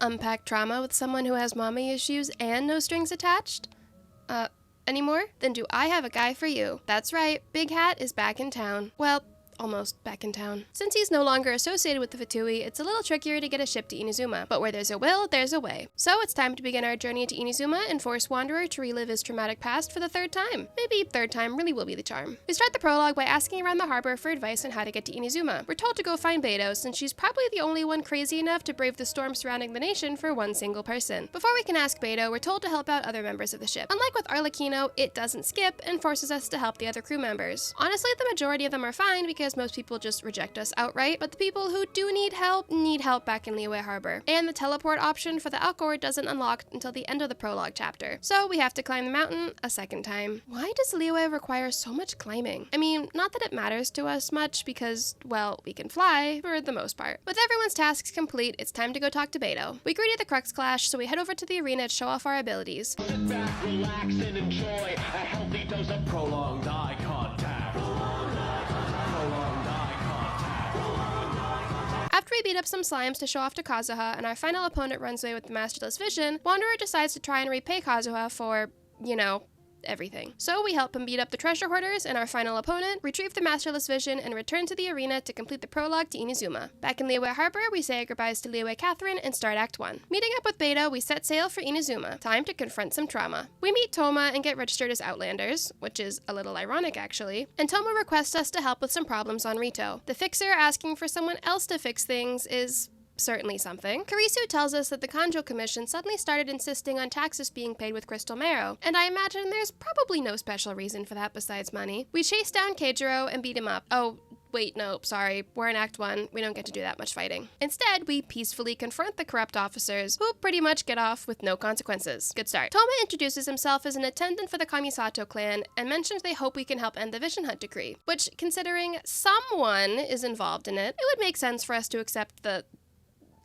unpack trauma with someone who has mommy issues and no strings attached? Anymore? Then do I have a guy for you. That's right, Big Hat is back in town. Well, almost back in town. Since he's no longer associated with the Fatui, it's a little trickier to get a ship to Inazuma, but where there's a will, there's a way. So it's time to begin our journey to Inazuma and force Wanderer to relive his traumatic past for the third time. Maybe third time really will be the charm. We start the prologue by asking around the harbor for advice on how to get to Inazuma. We're told to go find Beidou, since she's probably the only one crazy enough to brave the storm surrounding the nation for one single person. Before we can ask Beidou, we're told to help out other members of the ship. Unlike with Arlecchino, it doesn't skip and forces us to help the other crew members. Honestly, the majority of them are fine because most people just reject us outright, but the people who do need help back in Liyue Harbor. And the teleport option for the Alcor doesn't unlock until the end of the prologue chapter. So we have to climb the mountain a second time. Why does Liyue require so much climbing? I mean, not that it matters to us much because, well, we can fly for the most part. With everyone's tasks complete, it's time to go talk to Beidou. We agree to the Crux Clash, so we head over to the arena to show off our abilities. Sit back, relax, and enjoy a healthy dose of prolonged eye contact. After we beat up some slimes to show off to Kazuha and our final opponent runs away with the Masterless Vision, Wanderer decides to try and repay Kazuha for, you know, everything. So we help him beat up the treasure hoarders and our final opponent, retrieve the Masterless Vision, and return to the arena to complete the prologue to Inazuma. Back in Liyue Harbor, we say our goodbyes to Liyue Catherine and start Act 1. Meeting up with Beidou, we set sail for Inazuma. Time to confront some trauma. We meet Toma and get registered as Outlanders, which is a little ironic actually, and Toma requests us to help with some problems on Rito. The Fixer asking for someone else to fix things is certainly something. Karisu tells us that the Kanjo Commission suddenly started insisting on taxes being paid with crystal marrow, and I imagine there's probably no special reason for that besides money. We chase down Keijiro and beat him up. Oh, wait, no, sorry, we're in Act 1, we don't get to do that much fighting. Instead, we peacefully confront the corrupt officers, who pretty much get off with no consequences. Good start. Toma introduces himself as an attendant for the Kamisato clan, and mentions they hope we can help end the Vision Hunt decree, which, considering someone is involved in it, it would make sense for us to accept the...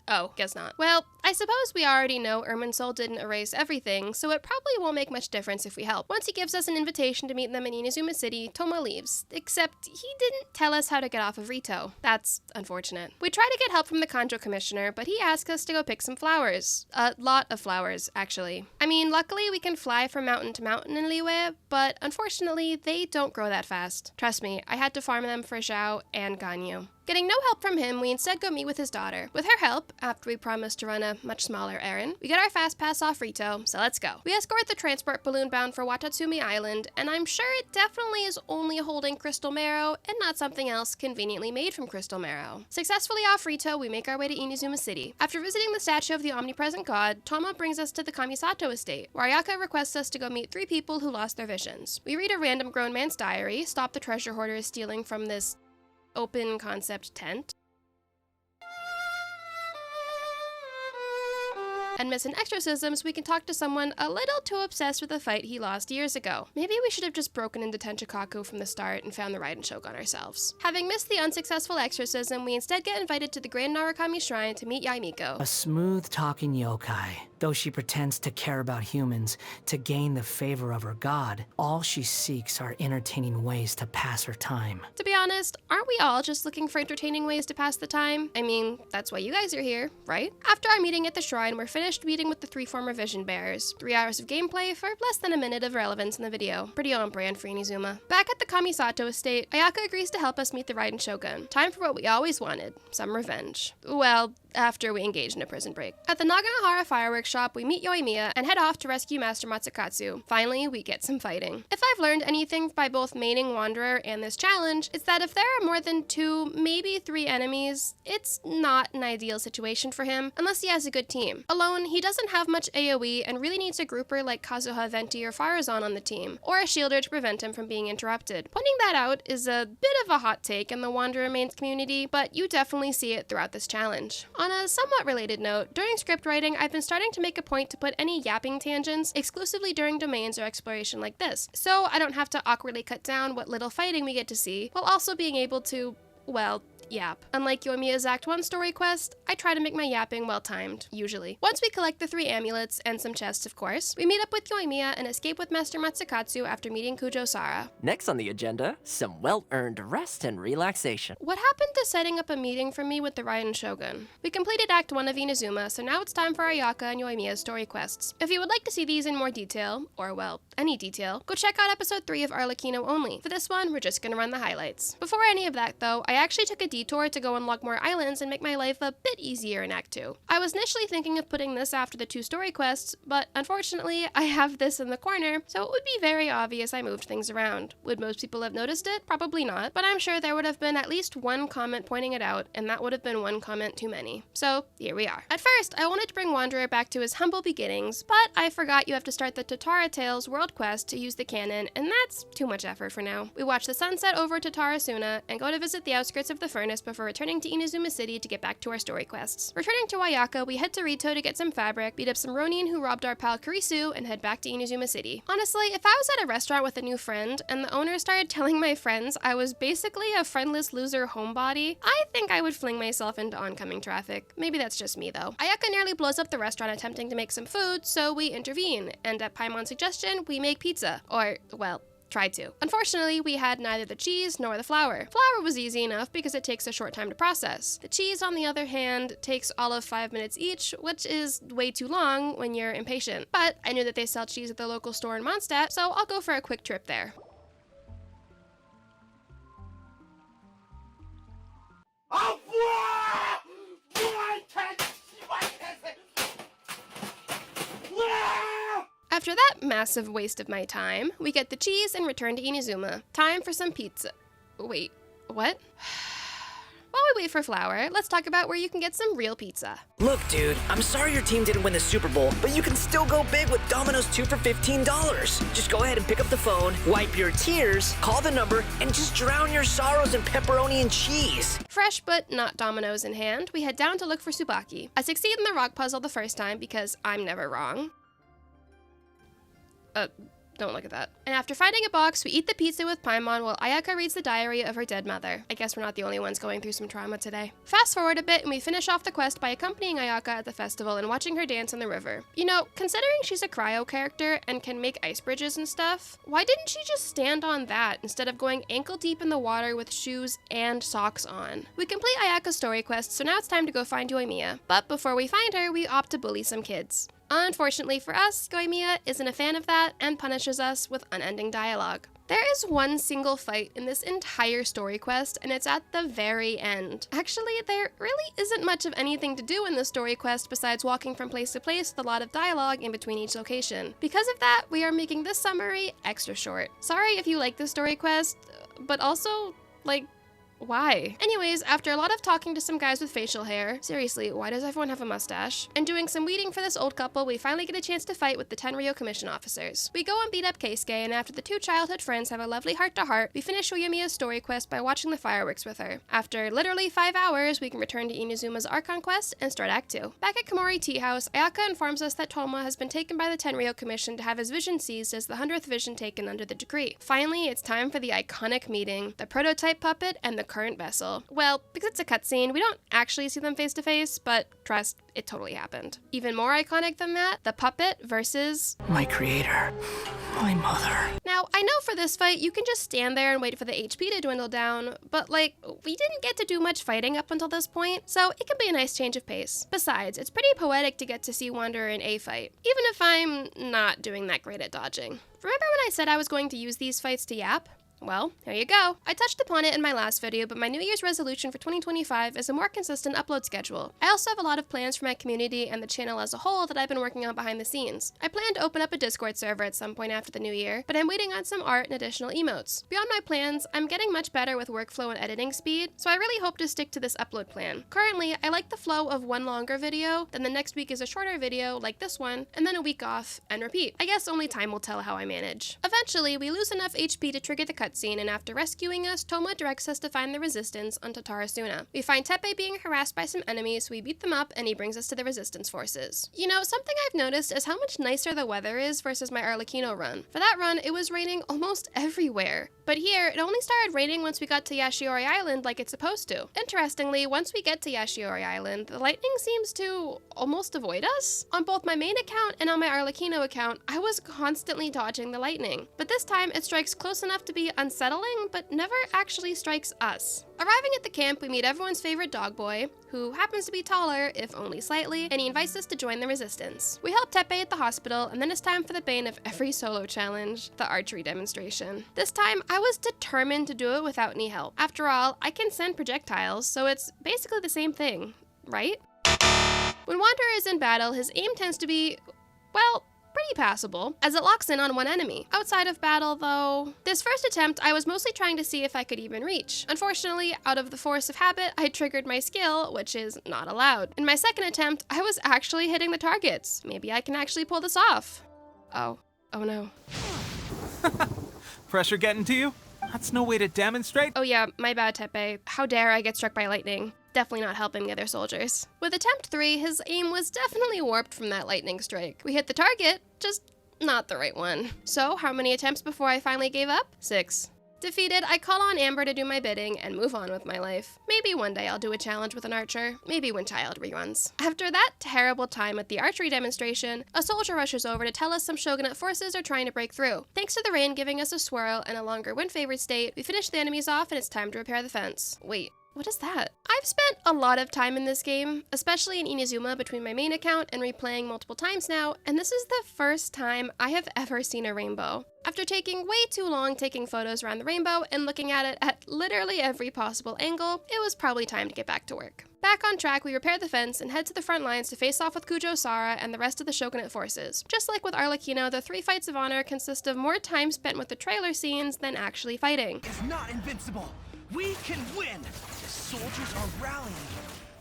Oh, guess not. Well, I suppose we already know Irminsul didn't erase everything, so it probably won't make much difference if we help. Once he gives us an invitation to meet them in Inazuma City, Toma leaves. Except he didn't tell us how to get off of Rito. That's unfortunate. We try to get help from the Kanjo Commissioner, but he asks us to go pick some flowers. A lot of flowers, actually. I mean, luckily we can fly from mountain to mountain in Liyue, but unfortunately they don't grow that fast. Trust me, I had to farm them for Xiao and Ganyu. Getting no help from him, we instead go meet with his daughter. With her help, after we promise to run a much smaller errand, we get our fast pass off Rito, so let's go. We escort the transport balloon bound for Watatsumi Island, and I'm sure it definitely is only holding crystal marrow and not something else conveniently made from crystal marrow. Successfully off Rito, we make our way to Inazuma City. After visiting the statue of the omnipresent god, Toma brings us to the Kamisato estate, where Ayaka requests us to go meet 3 people who lost their visions. We read a random grown man's diary, stop the treasure hoarders stealing from this open concept tent, and miss an exorcism so we can talk to someone a little too obsessed with a fight he lost years ago. Maybe we should have just broken into Tenchikaku from the start and found the Raiden Shogun ourselves. Having missed the unsuccessful exorcism, we instead get invited to the Grand Narukami Shrine to meet Yaimiko. A smooth-talking yokai. Though she pretends to care about humans to gain the favor of her god, all she seeks are entertaining ways to pass her time. To be honest, aren't we all just looking for entertaining ways to pass the time? I mean, that's why you guys are here, right? After our meeting at the shrine, we're finished meeting with the 3 former vision bearers. 3 hours of gameplay for less than a minute of relevance in the video. Pretty on brand for Inazuma. Back at the Kamisato estate, Ayaka agrees to help us meet the Raiden Shogun. Time for what we always wanted, some revenge. Well, after we engage in a prison break. At the Naganohara fireworks shop, we meet Yoimiya and head off to rescue Master Matsukatsu. Finally, we get some fighting. If I've learned anything by both maining Wanderer and this challenge, it's that if there are more than 2, maybe 3 enemies, it's not an ideal situation for him, unless he has a good team. Alone, he doesn't have much AoE and really needs a grouper like Kazuha, Venti, or Farazan on the team, or a shielder to prevent him from being interrupted. Pointing that out is a bit of a hot take in the Wanderer mains community, but you definitely see it throughout this challenge. On a somewhat related note, during script writing, I've been starting to make a point to put any yapping tangents exclusively during domains or exploration like this, so I don't have to awkwardly cut down what little fighting we get to see, while also being able to, well, yap. Unlike Yoimiya's Act 1 story quest, I try to make my yapping well-timed, usually. Once we collect the 3 amulets and some chests, of course, we meet up with Yoimiya and escape with Master Matsukatsu after meeting Kujo Sara. Next on the agenda, some well-earned rest and relaxation. What happened to setting up a meeting for me with the Raiden Shogun? We completed Act 1 of Inazuma, so now it's time for Ayaka and Yoimiya's story quests. If you would like to see these in more detail, or well, any detail, go check out episode 3 of Arlecchino only. For this one, we're just gonna run the highlights. Before any of that though, I actually took a detour to go unlock more islands and make my life a bit easier in Act 2. I was initially thinking of putting this after the 2 story quests, but unfortunately, I have this in the corner, so it would be very obvious I moved things around. Would most people have noticed it? Probably not, but I'm sure there would have been at least one comment pointing it out, and that would have been one comment too many. So, here we are. At first, I wanted to bring Wanderer back to his humble beginnings, but I forgot you have to start the Tatara Tales World Quest to use the cannon, and that's too much effort for now. We watch the sunset over Tatarasuna and go to visit the outskirts of the furnace before returning to Inazuma City to get back to our story quests. Returning to Ayaka, we head to Rito to get some fabric, beat up some Ronin who robbed our pal Kurisu, and head back to Inazuma City. Honestly, if I was at a restaurant with a new friend and the owner started telling my friends I was basically a friendless loser homebody, I think I would fling myself into oncoming traffic. Maybe that's just me though. Ayaka nearly blows up the restaurant attempting to make some food, so we intervene, and at Paimon's suggestion, we make pizza. Or, well, tried to. Unfortunately, we had neither the cheese nor the flour. Flour was easy enough because it takes a short time to process. The cheese, on the other hand, takes all of 5 minutes each, which is way too long when you're impatient. But I knew that they sell cheese at the local store in Mondstadt, so I'll go for a quick trip there. After that massive waste of my time, we get the cheese and return to Inazuma. Time for some pizza. Wait, what? While we wait for flour, let's talk about where you can get some real pizza. Look, dude, I'm sorry your team didn't win the Super Bowl, but you can still go big with Domino's 2 for $15. Just go ahead and pick up the phone, wipe your tears, call the number, and just drown your sorrows in pepperoni and cheese. Fresh but not Domino's in hand, we head down to look for Tsubaki. I succeed in the rock puzzle the first time because I'm never wrong. Don't look at that. And after finding a box, we eat the pizza with Paimon while Ayaka reads the diary of her dead mother. I guess we're not the only ones going through some trauma today. Fast forward a bit and we finish off the quest by accompanying Ayaka at the festival and watching her dance in the river. You know, considering she's a cryo character and can make ice bridges and stuff, why didn't she just stand on that instead of going ankle deep in the water with shoes and socks on? We complete Ayaka's story quest, so now it's time to go find Yoimiya. But before we find her, we opt to bully some kids. Unfortunately for us, Yoimiya isn't a fan of that and punishes us with unending dialogue. There is one single fight in this entire story quest, and it's at the very end. Actually, there really isn't much of anything to do in the story quest besides walking from place to place with a lot of dialogue in between each location. Because of that, we are making this summary extra short. Sorry if you like the story quest, but also, like, why? Anyways, after a lot of talking to some guys with facial hair, seriously, why does everyone have a mustache? And doing some weeding for this old couple, we finally get a chance to fight with the Tenryo Commission officers. We go and beat up Keisuke, and after the 2 childhood friends have a lovely heart-to-heart, we finish Yoimiya's story quest by watching the fireworks with her. After literally 5 hours, we can return to Inazuma's Archon quest and start Act 2. Back at Komori Tea House, Ayaka informs us that Toma has been taken by the Tenryo Commission to have his vision seized as the 100th vision taken under the decree. Finally, it's time for the iconic meeting, the prototype puppet and the current vessel. Well, because it's a cutscene, we don't actually see them face to face, but trust, it totally happened. Even more iconic than that, the puppet versus My creator, my mother. Now, I know for this fight, you can just stand there and wait for the HP to dwindle down, but like, we didn't get to do much fighting up until this point, so it can be a nice change of pace. Besides, it's pretty poetic to get to see Wanderer in a fight, even if I'm not doing that great at dodging. Remember when I said I was going to use these fights to yap? Well, here you go. I touched upon it in my last video, but my New Year's resolution for 2025 is a more consistent upload schedule. I also have a lot of plans for my community and the channel as a whole that I've been working on behind the scenes. I plan to open up a Discord server at some point after the new year, but I'm waiting on some art and additional emotes. Beyond my plans, I'm getting much better with workflow and editing speed, so I really hope to stick to this upload plan. Currently, I like the flow of one longer video, then the next week is a shorter video like this one, and then a week off and repeat. I guess only time will tell how I manage. Eventually, we lose enough HP to trigger the cutscene, cutscene, and after rescuing us, Toma directs us to find the resistance on Tatarasuna. We find Teppei being harassed by some enemies, so we beat them up, and he brings us to the resistance forces. You know, something I've noticed is how much nicer the weather is versus my Arlecchino run. For that run, it was raining almost everywhere. But here, it only started raining once we got to Yashiori Island like it's supposed to. Interestingly, once we get to Yashiori Island, the lightning seems to almost avoid us. On both my main account and on my Arlecchino account, I was constantly dodging the lightning. But this time, it strikes close enough to be unsettling, but never actually strikes us. Arriving at the camp, we meet everyone's favorite dog boy, who happens to be taller, if only slightly, and he invites us to join the resistance. We help Teppei at the hospital, and then it's time for the bane of every solo challenge, the archery demonstration. This time, I was determined to do it without any help. After all, I can send projectiles, so it's basically the same thing, right? When Wanderer is in battle, his aim tends to be, well, pretty passable, as it locks in on one enemy. Outside of battle, though, this first attempt, I was mostly trying to see if I could even reach. Unfortunately, out of the force of habit, I triggered my skill, which is not allowed. In my second attempt, I was actually hitting the targets. Maybe I can actually pull this off. Oh no. Pressure getting to you? That's no way to demonstrate. Oh yeah, my bad, Teppei. How dare I get struck by lightning? Definitely not helping the other soldiers. With attempt 3, his aim was definitely warped from that lightning strike. We hit the target, just not the right one. So, how many attempts before I finally gave up? 6. Defeated, I call on Amber to do my bidding and move on with my life. Maybe one day I'll do a challenge with an archer. Maybe when Child reruns. After that terrible time at the archery demonstration, a soldier rushes over to tell us some shogunate forces are trying to break through. Thanks to the rain giving us a swirl and a longer wind-favored state, we finish the enemies off and it's time to repair the fence. Wait. What is that? I've spent a lot of time in this game, especially in Inazuma between my main account and replaying multiple times now, and this is the first time I have ever seen a rainbow. After taking way too long taking photos around the rainbow and looking at it at literally every possible angle, it was probably time to get back to work. Back on track, we repair the fence and head to the front lines to face off with Kujo Sara and the rest of the shogunate forces. Just like with Arlecchino, the 3 fights of honor consist of more time spent with the trailer scenes than actually fighting. Is not invincible. We can win. The soldiers are rallying.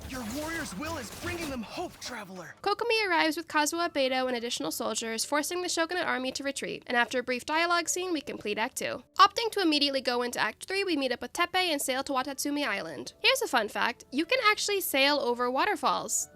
Your warrior's will is bringing them hope, traveler. Kokomi arrives with Kazuha, Beto, and additional soldiers, forcing the shogunate army to retreat, and after a brief dialogue scene, we complete Act 2. Opting to immediately go into Act 3, we meet up with Teppei and sail to Watatsumi Island. Here's a fun fact, you can actually sail over waterfalls.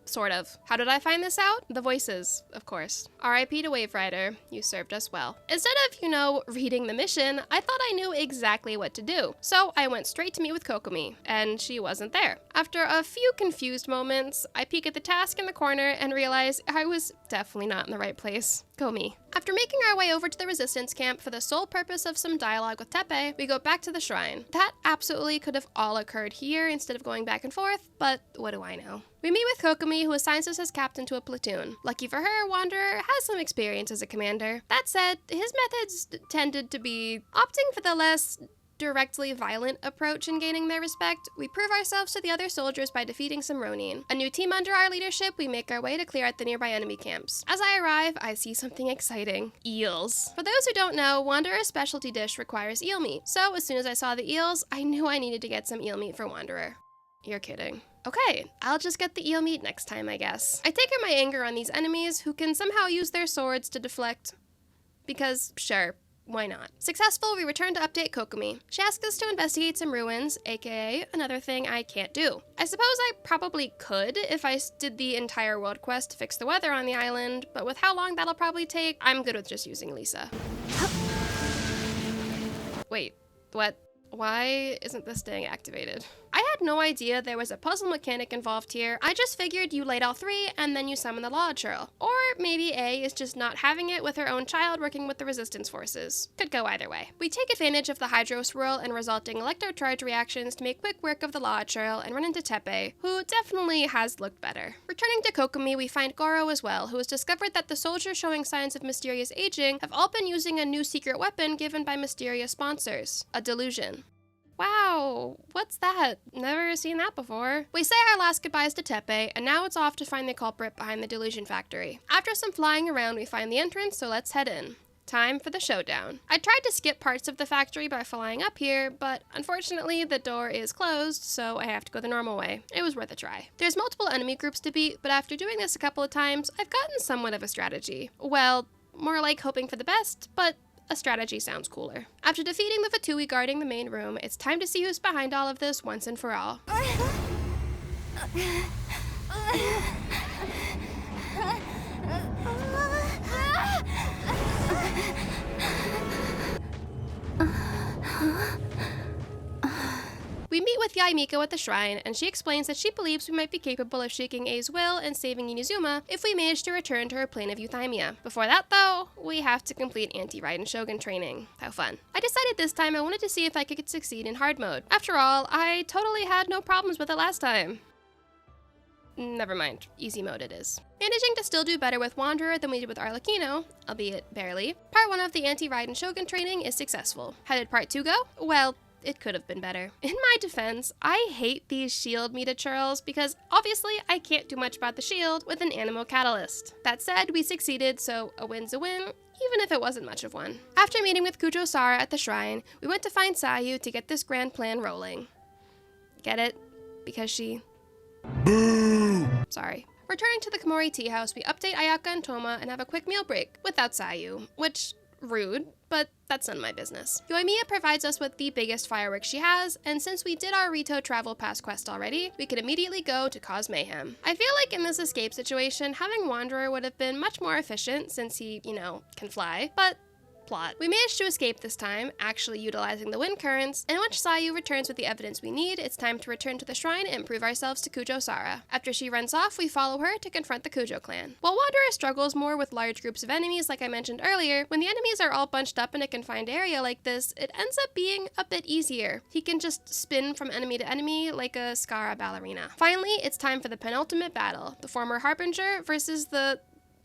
Sort of. How did I find this out? The voices, of course. R.I.P. to Wave Rider, you served us well. Instead of, reading the mission, I thought I knew exactly what to do. So I went straight to meet with Kokomi, and she wasn't there. After a few confused moments, I peek at the task in the corner and realize I was definitely not in the right place. Go me. After making our way over to the resistance camp for the sole purpose of some dialogue with Teppei, we go back to the shrine. That absolutely could have all occurred here instead of going back and forth, but what do I know? We meet with Kokomi, who assigns us as captain to a platoon. Lucky for her, Wanderer has some experience as a commander. That said, his methods tended to be opting for the less directly violent approach in gaining their respect. We prove ourselves to the other soldiers by defeating some Ronin. A new team under our leadership, we make our way to clear out the nearby enemy camps. As I arrive, I see something exciting. Eels. For those who don't know, Wanderer's specialty dish requires eel meat. So as soon as I saw the eels, I knew I needed to get some eel meat for Wanderer. You're kidding. Okay, I'll just get the eel meat next time, I guess. I take out my anger on these enemies who can somehow use their swords to deflect. Because, sure, why not? Successful, we return to update Kokomi. She asks us to investigate some ruins, aka another thing I can't do. I suppose I probably could if I did the entire world quest to fix the weather on the island, but with how long that'll probably take, I'm good with just using Lisa. Wait, what? Why isn't this staying activated? I had no idea there was a puzzle mechanic involved here. I just figured you laid all 3 and then you summon the Law Churl. Or maybe A is just not having it with her own child working with the resistance forces. Could go either way. We take advantage of the Hydro Swirl and resulting Electrocharge reactions to make quick work of the Law Churl and run into Teppei, who definitely has looked better. Returning to Kokomi, we find Goro as well, who has discovered that the soldiers showing signs of mysterious aging have all been using a new secret weapon given by mysterious sponsors, a delusion. Wow, what's that? Never seen that before. We say our last goodbyes to Teppei, and now it's off to find the culprit behind the delusion factory. After some flying around, we find the entrance, so let's head in. Time for the showdown. I tried to skip parts of the factory by flying up here, but unfortunately the door is closed, so I have to go the normal way. It was worth a try. There's multiple enemy groups to beat, but after doing this a couple of times, I've gotten somewhat of a strategy. Well, more like hoping for the best, but a strategy sounds cooler. After defeating the Fatui guarding the main room, it's time to see who's behind all of this once and for all. We meet with Yoimiya at the shrine, and she explains that she believes we might be capable of shaking A's will and saving Inazuma if we manage to return to her plane of euthymia. Before that, though, we have to complete anti-Raiden Shogun training. How fun. I decided this time I wanted to see if I could succeed in hard mode. After all, I totally had no problems with it last time. Never mind, easy mode it is. Managing to still do better with Wanderer than we did with Arlecchino, albeit barely, part 1 of the anti-Raiden Shogun training is successful. How did part 2 go? Well, it could have been better. In my defense, I hate these shield Meta churls because obviously I can't do much about the shield with an Animo Catalyst. That said, we succeeded, so a win's a win, even if it wasn't much of one. After meeting with Kujo Sara at the shrine, we went to find Sayu to get this grand plan rolling. Get it? Because she... Boo! Sorry. Returning to the Komori tea house, we update Ayaka and Toma and have a quick meal break without Sayu, which... rude, but that's none of my business. Yoimiya provides us with the biggest fireworks she has, and since we did our Rito Travel Pass quest already, we could immediately go to cause mayhem. I feel like in this escape situation, having Wanderer would have been much more efficient since he, can fly, but plot. We managed to escape this time, actually utilizing the wind currents, and once Sayu returns with the evidence we need, it's time to return to the shrine and prove ourselves to Kujo Sara. After she runs off, we follow her to confront the Kujo clan. While Wanderer struggles more with large groups of enemies like I mentioned earlier, when the enemies are all bunched up in a confined area like this, it ends up being a bit easier. He can just spin from enemy to enemy like a Skara ballerina. Finally, it's time for the penultimate battle, the former Harbinger versus the,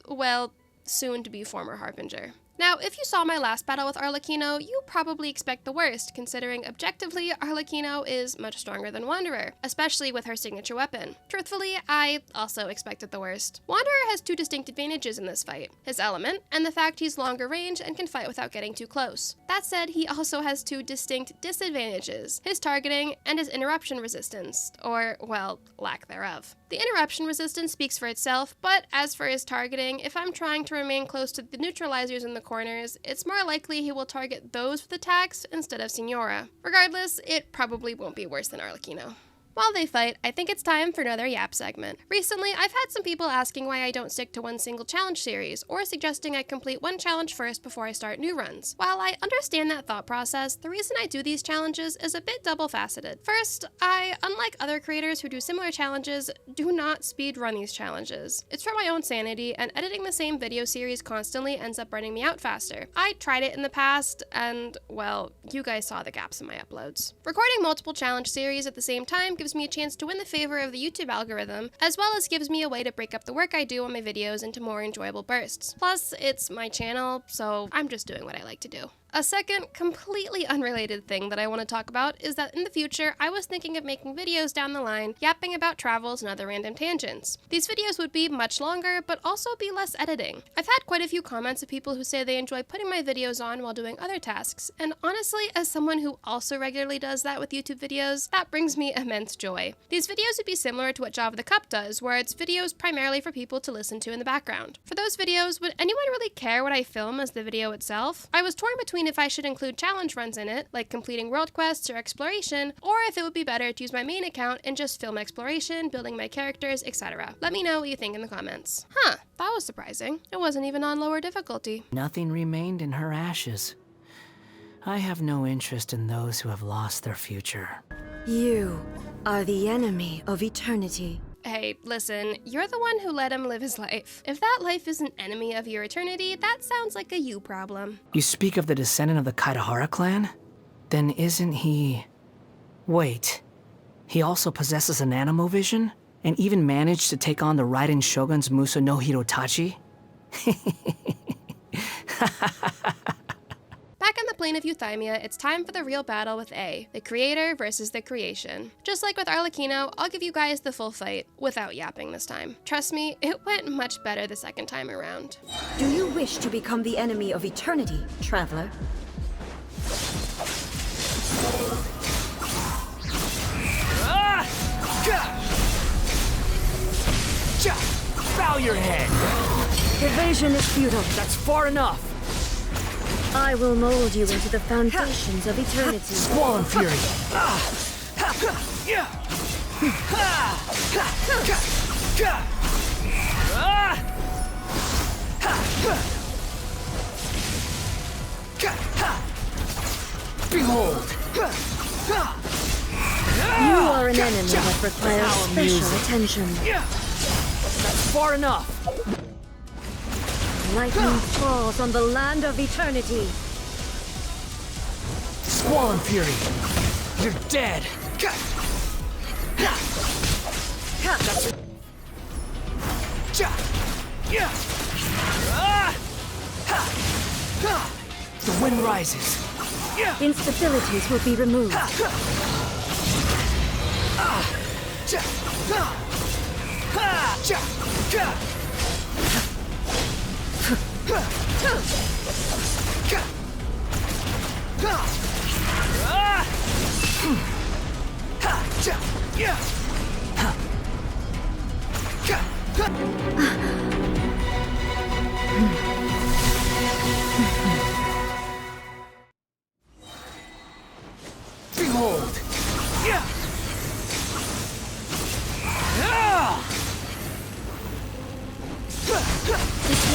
well, soon-to-be former Harbinger. Now, if you saw my last battle with Arlecchino, you probably expect the worst, considering objectively, Arlecchino is much stronger than Wanderer, especially with her signature weapon. Truthfully, I also expected the worst. Wanderer has 2 distinct advantages in this fight, his element, and the fact he's longer range and can fight without getting too close. That said, he also has 2 distinct disadvantages, his targeting and his interruption resistance, or, well, lack thereof. The interruption resistance speaks for itself, but as for his targeting, if I'm trying to remain close to the neutralizers in the corners, it's more likely he will target those with attacks instead of Signora. Regardless, it probably won't be worse than Arlecchino. While they fight, I think it's time for another Yap segment. Recently, I've had some people asking why I don't stick to one single challenge series, or suggesting I complete one challenge first before I start new runs. While I understand that thought process, the reason I do these challenges is a bit double-faceted. First, I, unlike other creators who do similar challenges, do not speed run these challenges. It's for my own sanity, and editing the same video series constantly ends up running me out faster. I tried it in the past, and, well, you guys saw the gaps in my uploads. Recording multiple challenge series at the same time gives me a chance to win the favor of the YouTube algorithm, as well as gives me a way to break up the work I do on my videos into more enjoyable bursts. Plus, it's my channel, so I'm just doing what I like to do. A second, completely unrelated thing that I want to talk about is that in the future, I was thinking of making videos down the line, yapping about travels and other random tangents. These videos would be much longer, but also be less editing. I've had quite a few comments of people who say they enjoy putting my videos on while doing other tasks, and honestly, as someone who also regularly does that with YouTube videos, that brings me immense joy. These videos would be similar to what Java the Cup does, where it's videos primarily for people to listen to in the background. For those videos, would anyone really care what I film as the video itself? I was torn between if I should include challenge runs in it, like completing world quests or exploration, or if it would be better to use my main account and just film exploration, building my characters, etc. Let me know what you think in the comments. Huh, that was surprising. It wasn't even on lower difficulty. Nothing remained in her ashes. I have no interest in those who have lost their future. You are the enemy of eternity. Hey, listen, you're the one who let him live his life. If that life is an enemy of your eternity, that sounds like a you problem. You speak of the descendant of the Kaitahara clan? Then isn't he... Wait, he also possesses an animo vision? And even managed to take on the Raiden Shogun's Muso no Hirotachi? Back on the plane of euthymia, it's time for the real battle with A, the creator versus the creation. Just like with Arlecchino, I'll give you guys the full fight, without yapping this time. Trust me, it went much better the second time around. Do you wish to become the enemy of eternity, traveler? Bow your head! Evasion is futile. That's far enough! I will mold you into the foundations of eternity. Swollen Fury. Behold! You are an enemy that requires special attention. That's far enough! Lightning falls on the land of eternity. Swollen Fury! You're dead! The wind rises. Instabilities will be removed. Behold!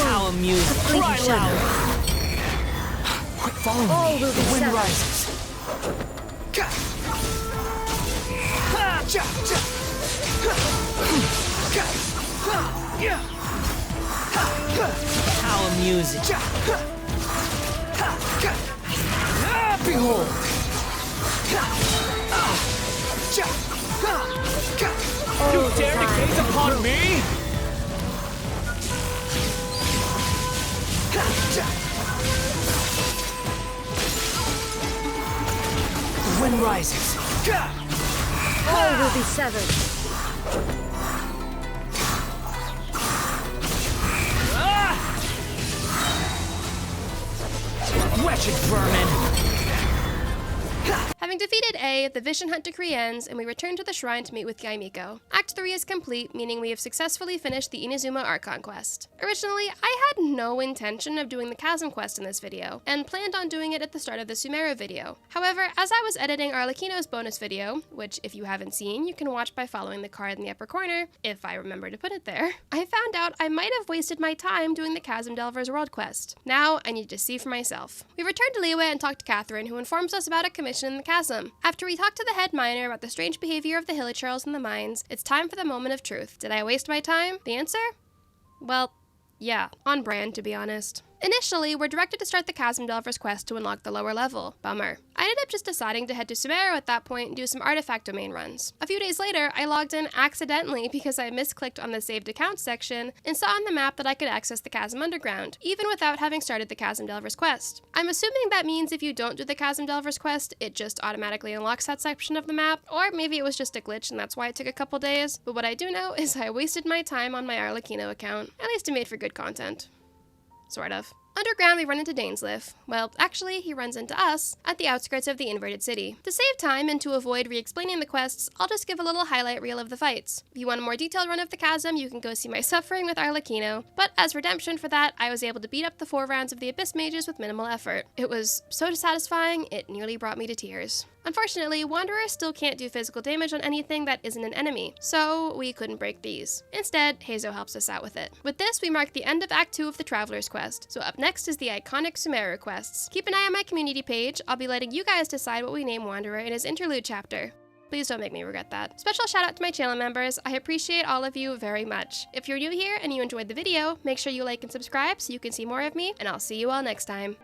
How amusing! Cry loud! Follow me. All will be The wind settled. rises. How amusing! Behold! You Dare to gaze upon me? The wind rises. All will be severed. Wretched vermin! Having defeated A, the Vision Hunt decree ends, and we return to the shrine to meet with Yoimiya. Act 3 is complete, meaning we have successfully finished the Inazuma Archon quest. Originally, I had no intention of doing the Chasm quest in this video, and planned on doing it at the start of the Sumeru video. However, as I was editing Arlecchino's bonus video, which if you haven't seen, you can watch by following the card in the upper corner, if I remember to put it there, I found out I might have wasted my time doing the Chasm Delver's World quest. Now, I need to see for myself. We return to Liyue and talk to Catherine, who informs us about a commission in the Chasm. After we talk to the head miner about the strange behavior of the Hilichurls in the mines, it's time for the moment of truth. Did I waste my time? The answer? Well, yeah, on brand, to be honest. Initially, we're directed to start the Chasm Delver's quest to unlock the lower level. Bummer. I ended up just deciding to head to Sumeru at that point and do some artifact domain runs. A few days later, I logged in accidentally because I misclicked on the saved accounts section and saw on the map that I could access the Chasm Underground, even without having started the Chasm Delver's quest. I'm assuming that means if you don't do the Chasm Delver's quest, it just automatically unlocks that section of the map, or maybe it was just a glitch and that's why it took a couple days, but what I do know is I wasted my time on my Arlecchino account. At least it made for good content. Sort of. Underground, we run into Dainsleif. Well, actually, he runs into us at the outskirts of the Inverted City. To save time and to avoid re-explaining the quests, I'll just give a little highlight reel of the fights. If you want a more detailed run of the Chasm, you can go see my suffering with Arlecchino, but as redemption for that, I was able to beat up the 4 rounds of the Abyss Mages with minimal effort. It was so satisfying, it nearly brought me to tears. Unfortunately, Wanderer still can't do physical damage on anything that isn't an enemy, so we couldn't break these. Instead, Heizo helps us out with it. With this, we mark the end of Act 2 of the Traveler's Quest, so up next is the iconic Sumeru quests. Keep an eye on my community page, I'll be letting you guys decide what we name Wanderer in his interlude chapter. Please don't make me regret that. Special shout out to my channel members, I appreciate all of you very much. If you're new here and you enjoyed the video, make sure you like and subscribe so you can see more of me, and I'll see you all next time.